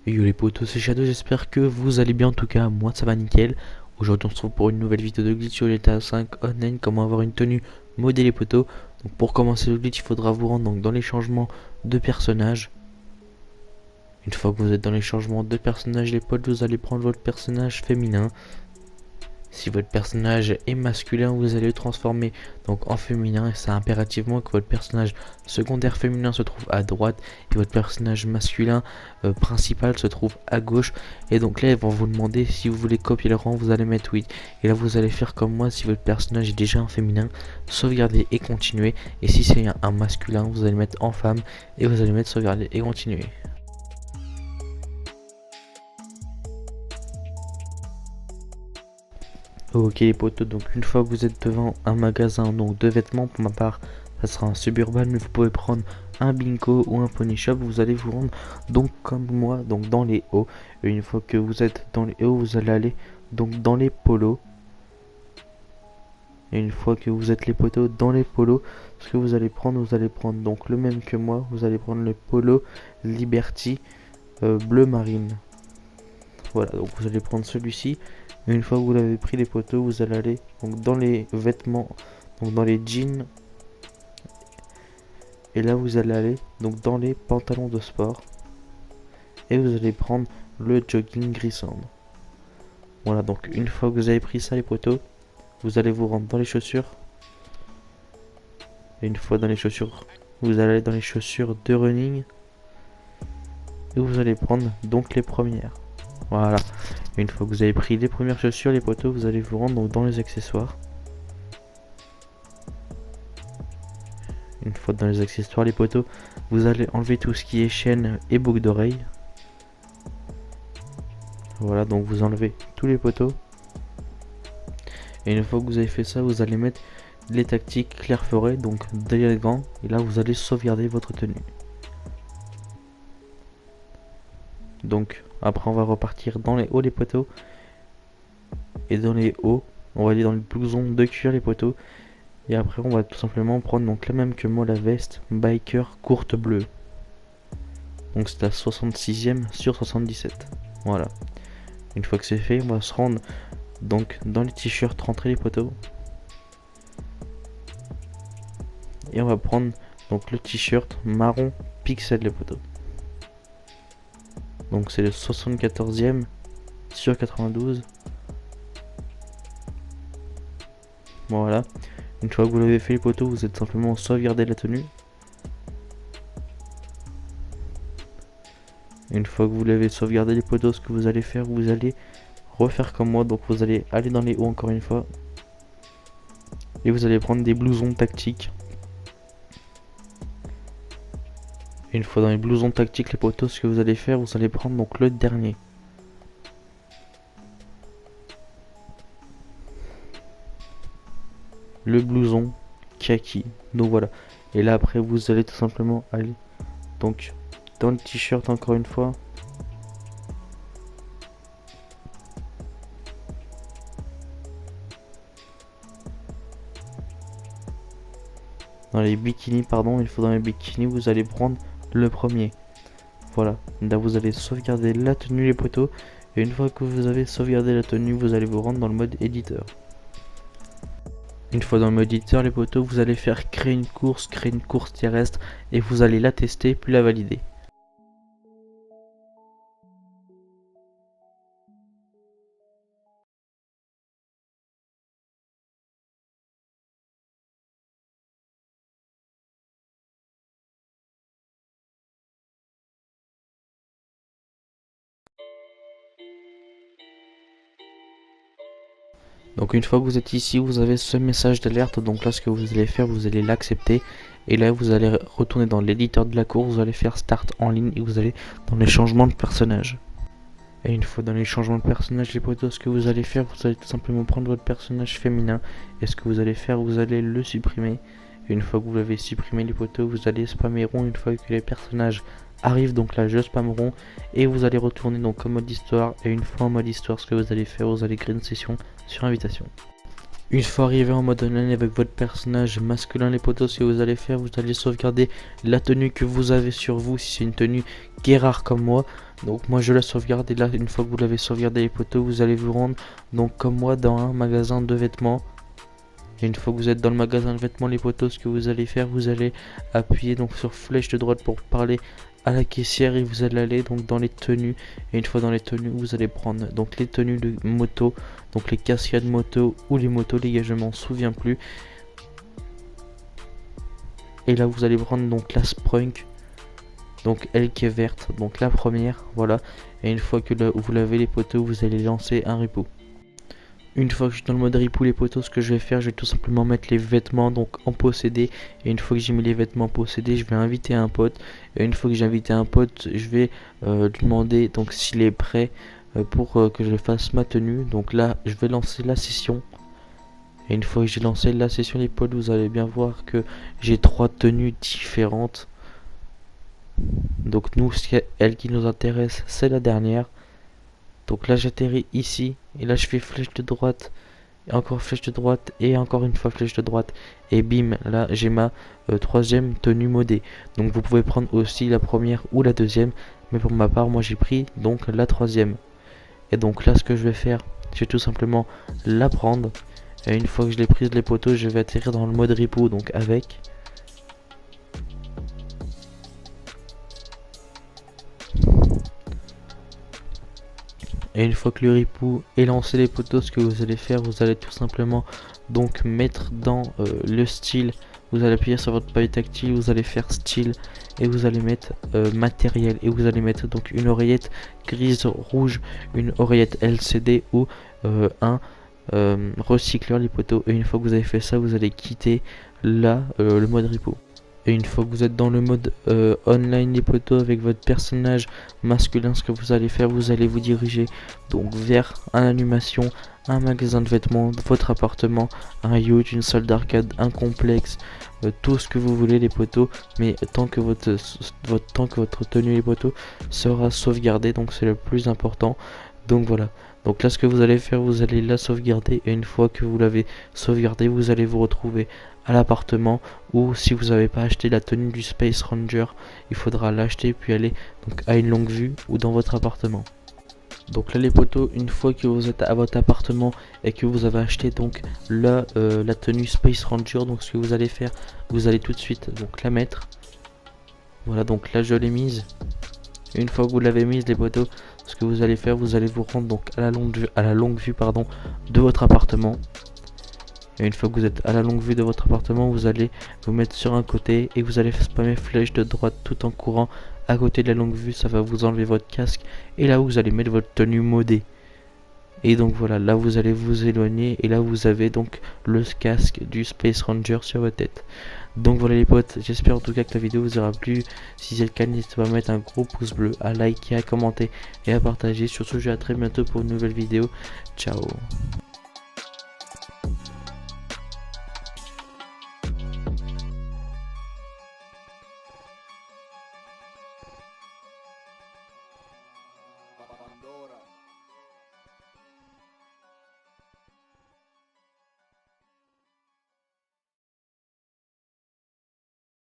Yo les potos, c'est Shadow, j'espère que vous allez bien, en tout cas moi ça va nickel. Aujourd'hui on se retrouve pour une nouvelle vidéo de glitch sur GTA 5 Online, comment avoir une tenue modèle les potos. Donc pour commencer le glitch il faudra vous rendre donc dans les changements de personnages. Une fois que vous êtes dans les changements de personnages les potes, vous allez prendre votre personnage féminin. Si votre personnage est masculin, vous allez le transformer donc en féminin, et c'est impérativement que votre personnage secondaire féminin se trouve à droite et votre personnage masculin principal se trouve à gauche. Et donc là ils vont vous demander si vous voulez copier le rang, vous allez mettre oui. Et là vous allez faire comme moi, si votre personnage est déjà un féminin, sauvegarder et continuer. Et si c'est un masculin, vous allez mettre en femme et vous allez mettre sauvegarder et continuer. Ok les potos, donc une fois que vous êtes devant un magasin donc de vêtements, pour ma part ça sera un Suburban, mais vous pouvez prendre un Binko ou un Pony Shop. Vous allez vous rendre donc comme moi donc dans les hauts, et une fois que vous êtes dans les hauts vous allez aller donc dans les polos. Et une fois que vous êtes les potos dans les polos, ce que vous allez prendre donc le même que moi, vous allez prendre le polo Liberty bleu marine. Voilà, donc vous allez prendre celui-ci. Et une fois que vous l'avez pris les poteaux, vous allez aller donc dans les vêtements, donc dans les jeans. Et là vous allez aller donc dans les pantalons de sport. Et vous allez prendre le jogging gris cendre. Voilà, donc une fois que vous avez pris ça les poteaux, vous allez vous rendre dans les chaussures. Et une fois dans les chaussures, vous allez aller dans les chaussures de running. Et vous allez prendre donc les premières. Voilà. Et une fois que vous avez pris les premières chaussures, les poteaux, vous allez vous rendre donc dans les accessoires. Une fois dans les accessoires, les poteaux, vous allez enlever tout ce qui est chaîne et boucle d'oreille. Voilà, donc vous enlevez tous les poteaux. Et une fois que vous avez fait ça, vous allez mettre les tactiques clair forêt, donc derrière les gants. Et là, vous allez sauvegarder votre tenue. Donc après on va repartir dans les hauts les poteaux. Et dans les hauts, on va aller dans le blouson de cuir les poteaux. Et après on va tout simplement prendre donc la même que moi, la veste biker courte bleue. Donc c'est à 66ème sur 77. Voilà. Une fois que c'est fait, on va se rendre donc dans les t-shirts rentrés les poteaux. Et on va prendre donc le t-shirt marron pixel les poteaux. Donc c'est le 74ème sur 92. Voilà. Une fois que vous l'avez fait les poteaux, vous êtes simplement sauvegarder la tenue. Une fois que vous l'avez sauvegardé les poteaux, ce que vous allez faire, vous allez refaire comme moi. Donc vous allez aller dans les hauts encore une fois. Et vous allez prendre des blousons tactiques. Et une fois dans les blousons tactiques les poteaux, ce que vous allez faire, vous allez prendre donc le dernier. Le blouson kaki. Donc voilà. Et là après vous allez tout simplement aller donc dans le t-shirt encore une fois. Dans les bikinis, pardon, il faut dans les bikinis, vous allez prendre le premier. Voilà, là vous allez sauvegarder la tenue les poteaux. Et une fois que vous avez sauvegardé la tenue, vous allez vous rendre dans le mode éditeur. Une fois dans le mode éditeur les poteaux, vous allez faire créer une course terrestre. Et vous allez la tester puis la valider. Donc une fois que vous êtes ici, vous avez ce message d'alerte. Donc là ce que vous allez faire, vous allez l'accepter. Et là vous allez retourner dans l'éditeur de la course, vous allez faire start en ligne et vous allez dans les changements de personnage. Et une fois dans les changements de personnage les potos, ce que vous allez faire, vous allez tout simplement prendre votre personnage féminin. Et ce que vous allez faire, vous allez le supprimer. Et une fois que vous l'avez supprimé les potos, vous allez spammer rond une fois que les personnages arrivent. Donc là je spamme rond. Et vous allez retourner donc en mode histoire. Et une fois en mode histoire, ce que vous allez faire, vous allez créer une session sur invitation. Une fois arrivé en mode online avec votre personnage masculin les potos, ce que vous allez faire, vous allez sauvegarder la tenue que vous avez sur vous. Si c'est une tenue qui est rare comme moi, Donc moi je la sauvegarde et là une fois que vous l'avez sauvegardé les poteaux, vous allez vous rendre donc comme moi dans un magasin de vêtements. Et une fois que vous êtes dans le magasin de vêtements les poteaux, ce que vous allez faire, vous allez appuyer donc sur flèche de droite pour parler à la caissière et vous allez aller donc dans les tenues. Et une fois dans les tenues, vous allez prendre donc les tenues de moto, donc les cascades moto ou les motos, les gars je m'en souviens plus. Et là vous allez prendre donc la Sprunk, donc elle qui est verte, donc la première, voilà. Et une fois que vous l'avez les poteaux, vous allez lancer un repo. Une fois que je suis dans le mode repo les poteaux, ce que je vais faire, je vais tout simplement mettre les vêtements donc en possédé. Et une fois que j'ai mis les vêtements possédés, je vais inviter un pote. Et une fois que j'ai invité un pote, je vais lui demander donc s'il est prêt pour que je fasse ma tenue. Donc là, je vais lancer la session. Et une fois que j'ai lancé la session les potes, vous allez bien voir que j'ai 3 tenues différentes. Donc nous, elle qui nous intéresse, c'est la dernière. Donc là j'atterris ici et là je fais flèche de droite et encore flèche de droite et encore une fois flèche de droite et bim, là j'ai ma troisième tenue modée. Donc vous pouvez prendre aussi la première ou la deuxième, mais pour ma part moi j'ai pris donc la troisième. Et donc là ce que je vais faire, je vais tout simplement la prendre et une fois que je l'ai prise les poteaux, je vais atterrir dans le mode repo donc avec. Et une fois que le ripou est lancé les poteaux, ce que vous allez faire, vous allez tout simplement donc mettre dans le style. Vous allez appuyer sur votre paille tactile, vous allez faire style et vous allez mettre matériel. Et vous allez mettre donc une oreillette grise rouge, une oreillette LCD ou un recycleur les poteaux. Et une fois que vous avez fait ça, vous allez quitter là le mode repo. Et une fois que vous êtes dans le mode online les poteaux avec votre personnage masculin, ce que vous allez faire, vous allez vous diriger donc vers une animation, un magasin de vêtements, votre appartement, un yacht, une salle d'arcade, un complexe, tout ce que vous voulez les poteaux, mais tant que votre tenue les poteaux sera sauvegardée, donc c'est le plus important. Donc voilà. Donc là ce que vous allez faire, vous allez la sauvegarder et une fois que vous l'avez sauvegardée, vous allez vous retrouver à l'appartement ou si vous n'avez pas acheté la tenue du Space Ranger, il faudra l'acheter puis aller donc à une longue vue ou dans votre appartement. Donc là les poteaux, une fois que vous êtes à votre appartement et que vous avez acheté donc la tenue Space Ranger, donc ce que vous allez faire, vous allez tout de suite donc la mettre. Voilà, donc là je l'ai mise. Une fois que vous l'avez mise les poteaux, ce que vous allez faire, vous allez vous rendre donc à la longue vue pardon, de votre appartement. Et une fois que vous êtes à la longue vue de votre appartement, vous allez vous mettre sur un côté et vous allez spammer flèche de droite tout en courant à côté de la longue vue. Ça va vous enlever votre casque et là vous allez mettre votre tenue modée. Et donc voilà, là vous allez vous éloigner et là vous avez donc le casque du Space Ranger sur votre tête. Donc voilà les potes, j'espère en tout cas que la vidéo vous aura plu. Si c'est le cas, n'hésitez pas à mettre un gros pouce bleu, à liker, à commenter et à partager. Sur ce, je vous dis à très bientôt pour une nouvelle vidéo. Ciao.